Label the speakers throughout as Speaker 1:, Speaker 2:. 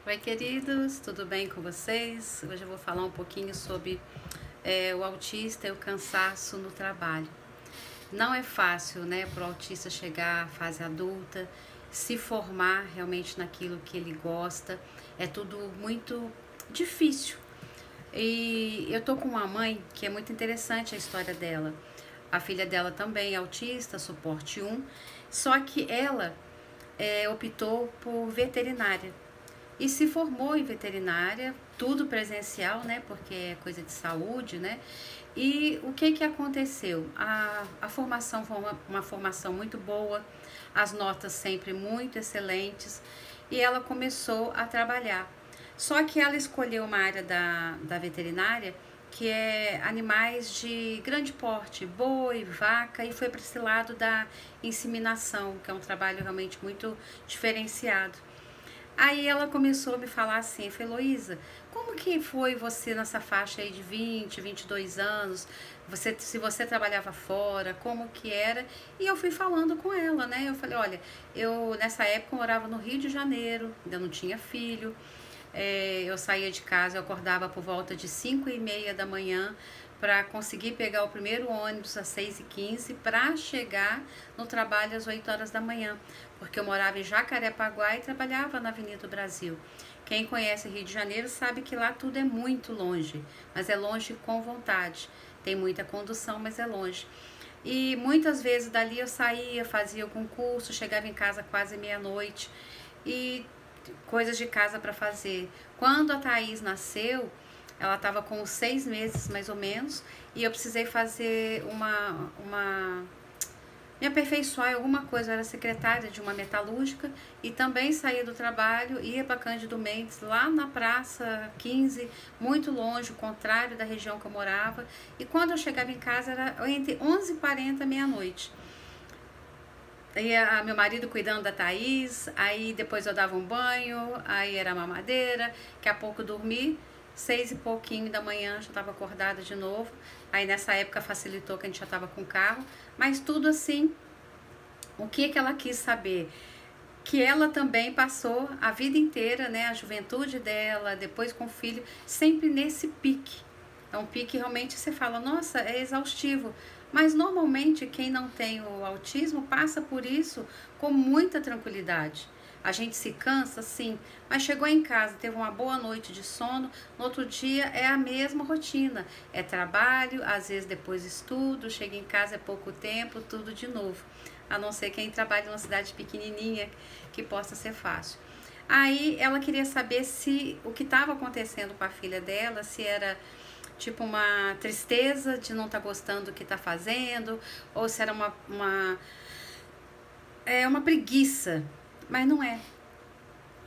Speaker 1: Oi, queridos, tudo bem com vocês? Hoje eu vou falar um pouquinho sobre o autista e o cansaço no trabalho. Não é fácil, né, para o autista chegar à fase adulta, se formar realmente naquilo que ele gosta. É tudo muito difícil. E eu tô com uma mãe que é muito interessante a história dela. A filha dela também é autista, suporte 1, só que ela optou por veterinária e se formou em veterinária, tudo presencial, né, porque é coisa de saúde, né. E o que aconteceu? A formação foi uma formação muito boa, as notas sempre muito excelentes, e ela começou a trabalhar. Só que ela escolheu uma área da veterinária que é animais de grande porte, boi, vaca, e foi para esse lado da inseminação, que é um trabalho realmente muito diferenciado. Aí ela começou a me falar assim, falou, Heloísa, como que foi você nessa faixa aí de 22 anos? Se você trabalhava fora, como que era? E eu fui falando com ela, né? Eu falei, olha, eu nessa época eu morava no Rio de Janeiro, ainda não tinha filho. Eu saía de casa, eu acordava por volta de 5h30 da manhã para conseguir pegar o primeiro ônibus às 6h15 para chegar no trabalho às 8 horas da manhã, porque eu morava em Jacarepaguá e trabalhava na Avenida do Brasil. Quem conhece Rio de Janeiro sabe que lá tudo é muito longe, mas é longe com vontade. Tem muita condução, mas é longe. E muitas vezes dali eu saía, fazia algum curso, chegava em casa quase meia-noite e coisas de casa para fazer. Quando a Thaís nasceu, ela estava com 6 meses mais ou menos, e eu precisei fazer me aperfeiçoar em alguma coisa. Eu era secretária de uma metalúrgica e também saía do trabalho, ia para Cândido Mendes, lá na Praça 15, muito longe, o contrário da região que eu morava. E quando eu chegava em casa era entre 11h40 e meia-noite. Aí meu marido cuidando da Thaís, aí depois eu dava um banho, aí era mamadeira, daqui a pouco dormi, 6 e pouquinho da manhã já estava acordada de novo. Aí nessa época facilitou que a gente já estava com carro, mas tudo assim. O que ela quis saber? Que ela também passou a vida inteira, né, a juventude dela, depois com o filho, sempre nesse pique. É um pique realmente você fala, nossa, é exaustivo. Mas normalmente quem não tem o autismo passa por isso com muita tranquilidade. A gente se cansa, sim, mas chegou em casa, teve uma boa noite de sono, no outro dia é a mesma rotina. É trabalho, às vezes depois estudo, chega em casa é pouco tempo, tudo de novo. A não ser quem trabalha em uma cidade pequenininha, que possa ser fácil. Aí ela queria saber se o que estava acontecendo com a filha dela, se era tipo uma tristeza de não estar gostando do que está fazendo, ou se era uma preguiça, mas não é,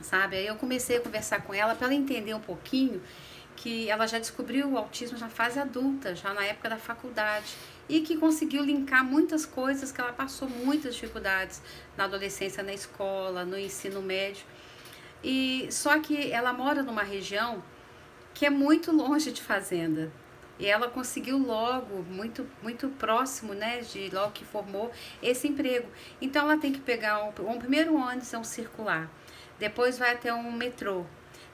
Speaker 1: sabe? Aí eu comecei a conversar com ela para ela entender um pouquinho que ela já descobriu o autismo na fase adulta, já na época da faculdade, e que conseguiu linkar muitas coisas, que ela passou muitas dificuldades na adolescência, na escola, no ensino médio. E só que ela mora numa região que é muito longe de fazenda. E ela conseguiu logo, muito próximo, né, de logo que formou, esse emprego. Então ela tem que pegar um primeiro ônibus, é um circular. Depois vai até um metrô.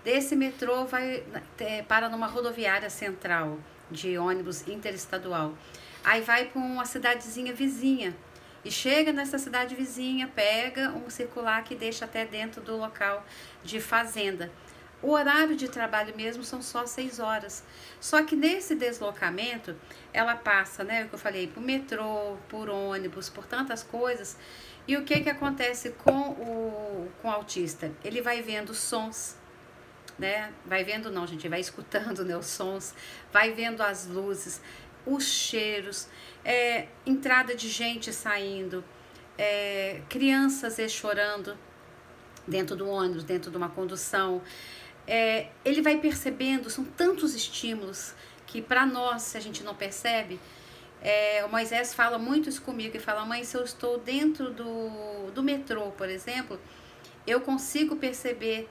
Speaker 1: Desse metrô para numa rodoviária central de ônibus interestadual. Aí vai para uma cidadezinha vizinha. E chega nessa cidade vizinha, pega um circular que deixa até dentro do local de fazenda. O horário de trabalho mesmo são só 6 horas. Só que nesse deslocamento, ela passa, né, o que eu falei, por metrô, por ônibus, por tantas coisas. E o que acontece com o autista? Ele vai vendo sons, né? Vai vendo não, gente, vai escutando, né, os sons, vai vendo as luzes, os cheiros, entrada de gente saindo, crianças chorando dentro do ônibus, dentro de uma condução. Ele vai percebendo, são tantos estímulos que para nós, se a gente não percebe, o Moisés fala muito isso comigo, e fala, mãe, se eu estou dentro do metrô, por exemplo, eu consigo perceber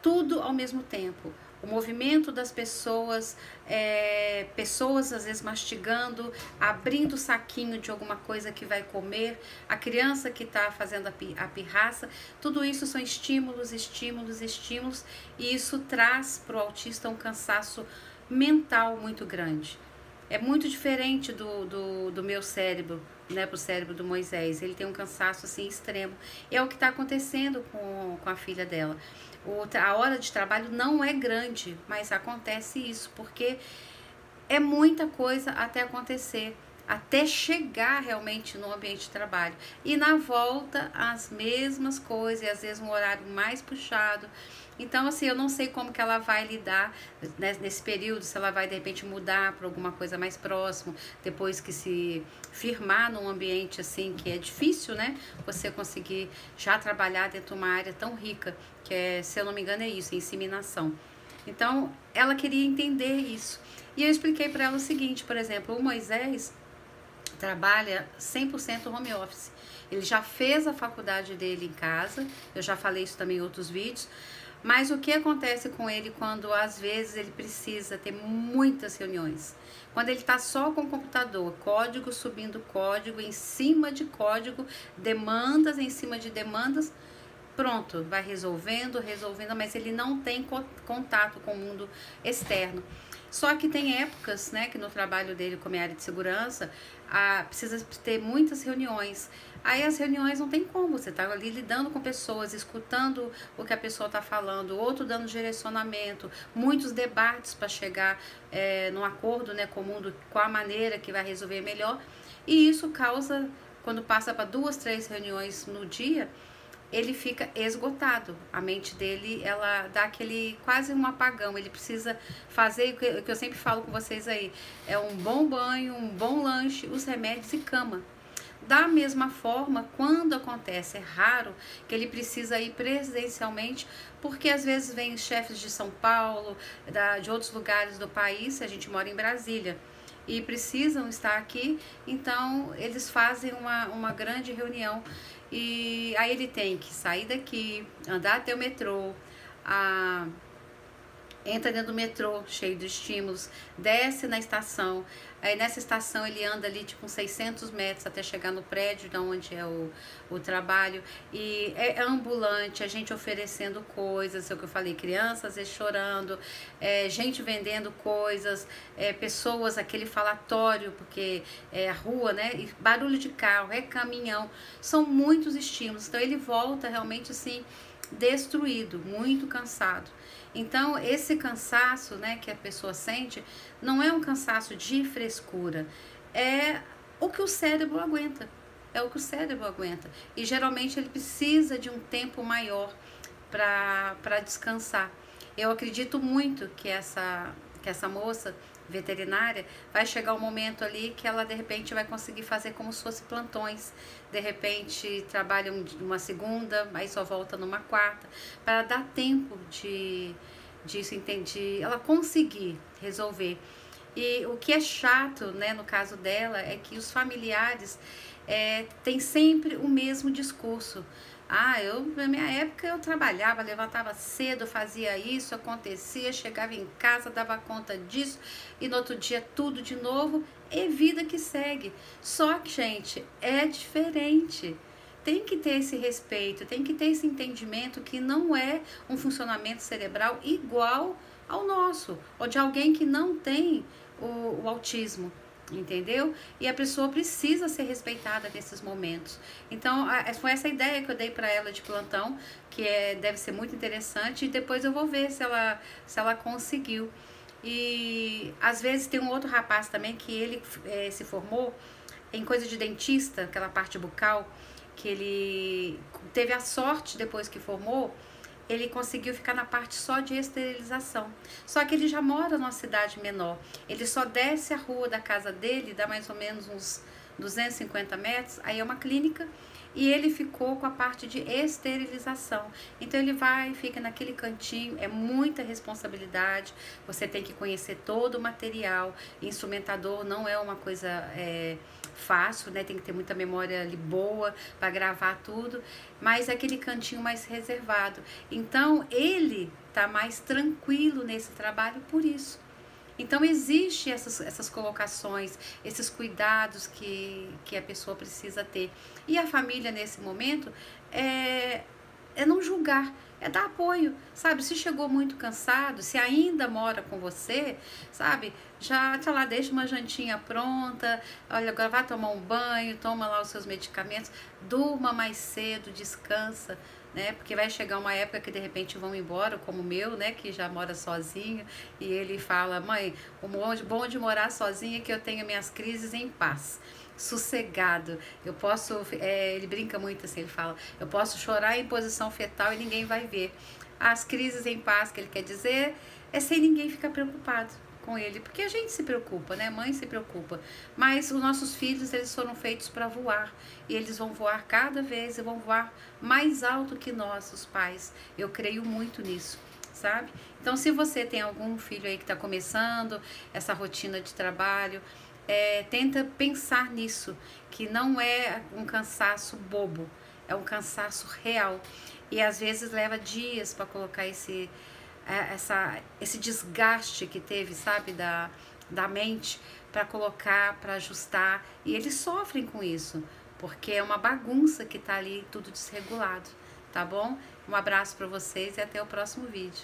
Speaker 1: tudo ao mesmo tempo. o movimento das pessoas, pessoas às vezes mastigando, abrindo o saquinho de alguma coisa que vai comer, a criança que está fazendo a pirraça, tudo isso são estímulos, estímulos, estímulos, e isso traz para o autista um cansaço mental muito grande. É muito diferente do meu cérebro, né, pro cérebro do Moisés. Ele tem um cansaço assim extremo. É o que está acontecendo com a filha dela. A hora de trabalho não é grande, mas acontece isso, porque é muita coisa até acontecer, até chegar realmente no ambiente de trabalho. E na volta, as mesmas coisas, e às vezes um horário mais puxado. Então, assim, eu não sei como que ela vai lidar, né, nesse período, se ela vai, de repente, mudar para alguma coisa mais próximo, depois que se firmar num ambiente, assim, que é difícil, né, você conseguir já trabalhar dentro de uma área tão rica, que é, se eu não me engano, é isso, inseminação. Então, ela queria entender isso. E eu expliquei para ela o seguinte, por exemplo, o Moisés trabalha 100% home office. Ele já fez a faculdade dele em casa, eu já falei isso também em outros vídeos, mas o que acontece com ele quando às vezes ele precisa ter muitas reuniões? Quando ele está só com o computador, código subindo código, em cima de código, demandas em cima de demandas, pronto, vai resolvendo, mas ele não tem contato com o mundo externo. Só que tem épocas, né, que no trabalho dele como área de segurança, precisa ter muitas reuniões. Aí as reuniões não tem como, você está ali lidando com pessoas, escutando o que a pessoa está falando, outro dando direcionamento, muitos debates para chegar num acordo, né, comum com a maneira que vai resolver melhor. E isso causa, quando passa para 2, 3 reuniões no dia, ele fica esgotado. A mente dele, ela dá aquele quase um apagão. Ele precisa fazer o que eu sempre falo com vocês aí, é um bom banho, um bom lanche, os remédios e cama. Da mesma forma, quando acontece, é raro que ele precisa ir presencialmente, porque às vezes vem chefes de São Paulo, de outros lugares do país, a gente mora em Brasília, e precisam estar aqui, então eles fazem uma grande reunião, e aí ele tem que sair daqui, andar até o metrô, entra dentro do metrô, cheio de estímulos, desce na estação, aí nessa estação ele anda ali tipo uns 600 metros até chegar no prédio de onde é o trabalho, e é ambulante, a gente oferecendo coisas, é o que eu falei, crianças às vezes chorando, gente vendendo coisas, pessoas, aquele falatório, porque é a rua, né, e barulho de carro, é caminhão, são muitos estímulos, então ele volta realmente assim, destruído, muito cansado. Então, esse cansaço, né, que a pessoa sente, não é um cansaço de frescura, é o que o cérebro aguenta, é o que o cérebro aguenta. E geralmente ele precisa de um tempo maior para descansar. Eu acredito muito que essa moça veterinária vai chegar um momento ali que ela de repente vai conseguir fazer como se fosse plantões, de repente trabalha uma segunda, aí só volta numa quarta, para dar tempo disso, entender, ela conseguir resolver. E o que é chato, né, no caso dela, é que os familiares têm sempre o mesmo discurso. Na minha época eu trabalhava, levantava cedo, fazia isso, acontecia, chegava em casa, dava conta disso, e no outro dia tudo de novo, e vida que segue. Só que, gente, é diferente. Tem que ter esse respeito, tem que ter esse entendimento que não é um funcionamento cerebral igual ao nosso, ou de alguém que não tem o autismo. Entendeu? E a pessoa precisa ser respeitada nesses momentos. Então, foi essa ideia que eu dei para ela de plantão, que deve ser muito interessante, e depois eu vou ver se ela conseguiu. E às vezes tem um outro rapaz também que ele se formou em coisa de dentista, aquela parte bucal, que ele teve a sorte, depois que formou, ele conseguiu ficar na parte só de esterilização. Só que ele já mora numa cidade menor. Ele só desce a rua da casa dele, dá mais ou menos uns 250 metros, aí é uma clínica, e ele ficou com a parte de esterilização. Então ele vai, fica naquele cantinho, é muita responsabilidade, você tem que conhecer todo o material, instrumentador não é uma coisa fácil, né? Tem que ter muita memória ali boa para gravar tudo, mas é aquele cantinho mais reservado. Então ele tá mais tranquilo nesse trabalho por isso. Então existe essas colocações, esses cuidados que a pessoa precisa ter. E a família nesse momento é não julgar, é dar apoio, sabe? Se chegou muito cansado, se ainda mora com você, sabe? Já, sei lá, deixa uma jantinha pronta, olha, agora vai tomar um banho, toma lá os seus medicamentos, durma mais cedo, descansa, né? Porque vai chegar uma época que de repente vão embora, como o meu, né? Que já mora sozinho, e ele fala, mãe, o bom de morar sozinho é que eu tenho minhas crises em paz, sossegado, eu posso, ele brinca muito assim, ele fala, eu posso chorar em posição fetal e ninguém vai ver. As crises em paz, que ele quer dizer, é sem ninguém ficar preocupado com ele, porque a gente se preocupa, né? Mãe se preocupa, mas os nossos filhos, eles foram feitos para voar, e eles vão voar cada vez, e vão voar mais alto que nós, os pais. Eu creio muito nisso, sabe? Então, se você tem algum filho aí que está começando essa rotina de trabalho, tenta pensar nisso, que não é um cansaço bobo, é um cansaço real, e às vezes leva dias para colocar esse desgaste que teve, sabe, da mente, para colocar, para ajustar, e eles sofrem com isso, porque é uma bagunça que tá ali, tudo desregulado, tá bom? Um abraço para vocês e até o próximo vídeo.